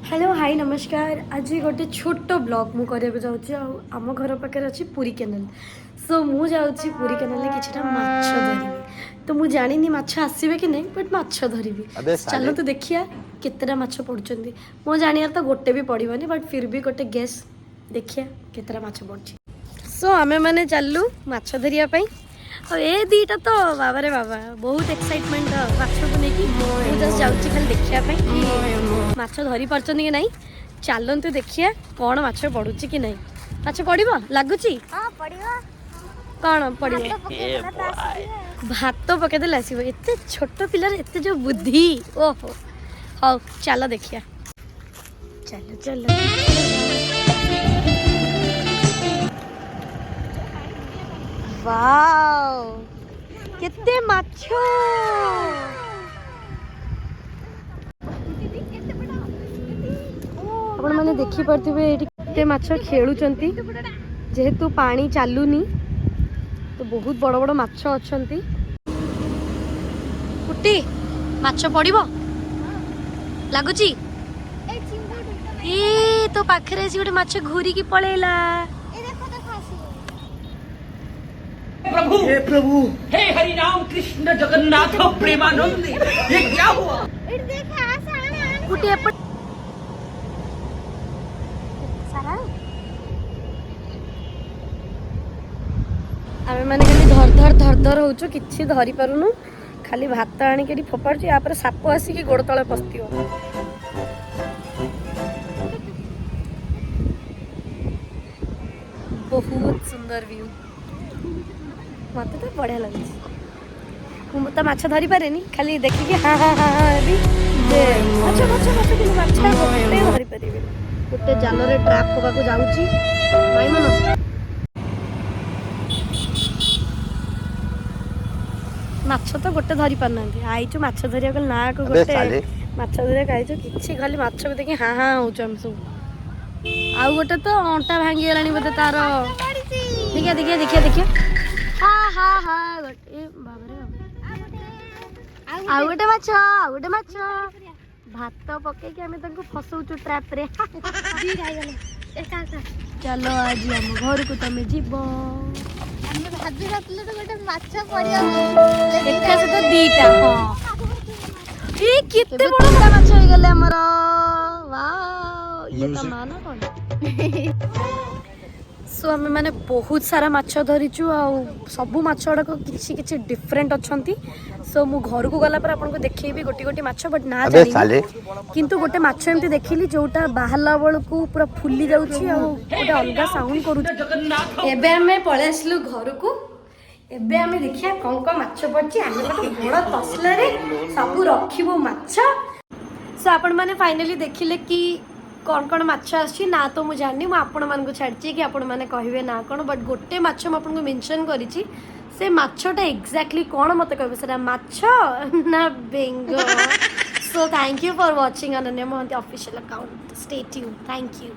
Hello hi नमस्कार। आज गोटे छोट ब्लॉग मु करबे जाउची आम घर पाखे अच्छी पुरी केनाल। सो मु जाउची पुरी केनाल किछटा माछ धरिबे। तो मु जानिनी माछ आसीबे कि नहीं बट माछ धरिबे। चलो तो देखिया केतेटा माछ पड़ुचंदी। मो जानियार तो गोटे भी पड़िबनी बट फिर भी गोटे गेस देखिया केतेटा माछ पड़ुची। सो आमे माने चललु माछ धरिया पई। और ए दीटा तो बाबा रे बाबा बहुत एक्साइटमेंट माछ को लेकिन मु जस्ट जाउची खाली देखिया पई कि माछ धरी परचंदी कि नहीं। चलंतु देखिया कौन माछ पड़ुची कि नहीं। माछ पड़िबो लागुची? हां पड़िबो। कौन पड़िबो? भात पके देले आसीबो। एते छोट पिलार एते जो बुद्धि ओहो। हां चलो देखिया। चलो चलो वाओ केते माछ। आपण माने देखि परथिबे एठी केते माछ खेलुचंती। जेहेतु पानी चालुनी तो बहुत बड़ बड़ माछ अछंती। कुटी माछ पड़िबो लागुची? ए तो पाखरे गोटे माछ घूरी की पळेला। प्रभु हे प्रभु हे हरि राम कृष्ण जगन्नाथ प्रेमानंद ये क्या हुआ? कुटी एपट सारा आमे माने खाली धर धर होचो किछि धरी पारुनु। खाली भात आनी के फोपाडछु या पर साप आसी कि गोड़ तळे पस्तियो। बहुत सुंदर व्यू मत तो बढ़िया लगे। मु तो माछ धरी पारेनी खाली देखिए हाँ हाँ हाँ हाँ भी माछ माछ माछ कि माछ गोटे धरी पारिबे। गोटे जाल रे ट्रैप होगा को जाउची भाई मन माछ तो गोटे धरी पारना आईचु माछ धरिया को ना को गोटे माछ धरिया खाइचु किछि खाली माछ को देखि हाँ हाँ होचु हम सब। आउ गोटे तो अंटा भांगी गलानी बोते तार देखिया देखिया देखिया देखिया हाँ हाँ हाँ गोटे बाबा रे बाबा आउ गोटे माछ भात पके कि हमें तंको फसौचु ट्रैप रे। चलो आज हम घर को तमे जीवो। हम भाबी रखले तो गोटे माछ पड़िया एका से तो दीटा हां ए कितने बड़ा बड़ा माछ हो गेले हमर। वाओ ये तो माना कोन। सो हमें माने बहुत सारा माछ धरिचु आ सबु माछ गुड़ाक किछि किछि डिफरेंट अछंती। सो मु घर को गला पर आपन को देखैबी गोटी गोटी माछ बट ना जानी किंतु गोटे माछ एमती देखिली जोटा बाहला बळकू पूरा फुल्ली जाउची आ गोटे अलगा साउंड करूची। एबे हमें पळे आसलु घर को। एबे हमें देखिया कोन माछ पड़ची आमे गोटे बड़ तसला रे सब रखिबो माछ। सो आपण माने फाइनली देखिले कि कौन कौन माछ आछि ना तो मु जानि मु आपण मान को छाडची कि आपण माने कहिबे ना कोन बट गोटे माछ म आपण को मेंशन करिछि। से माछटा एक्जेक्टली कौन मते कहबे सेरा माछ ना बेंग। So thank you for watching Ananya Mohanty official account. Stay tuned. Thank you.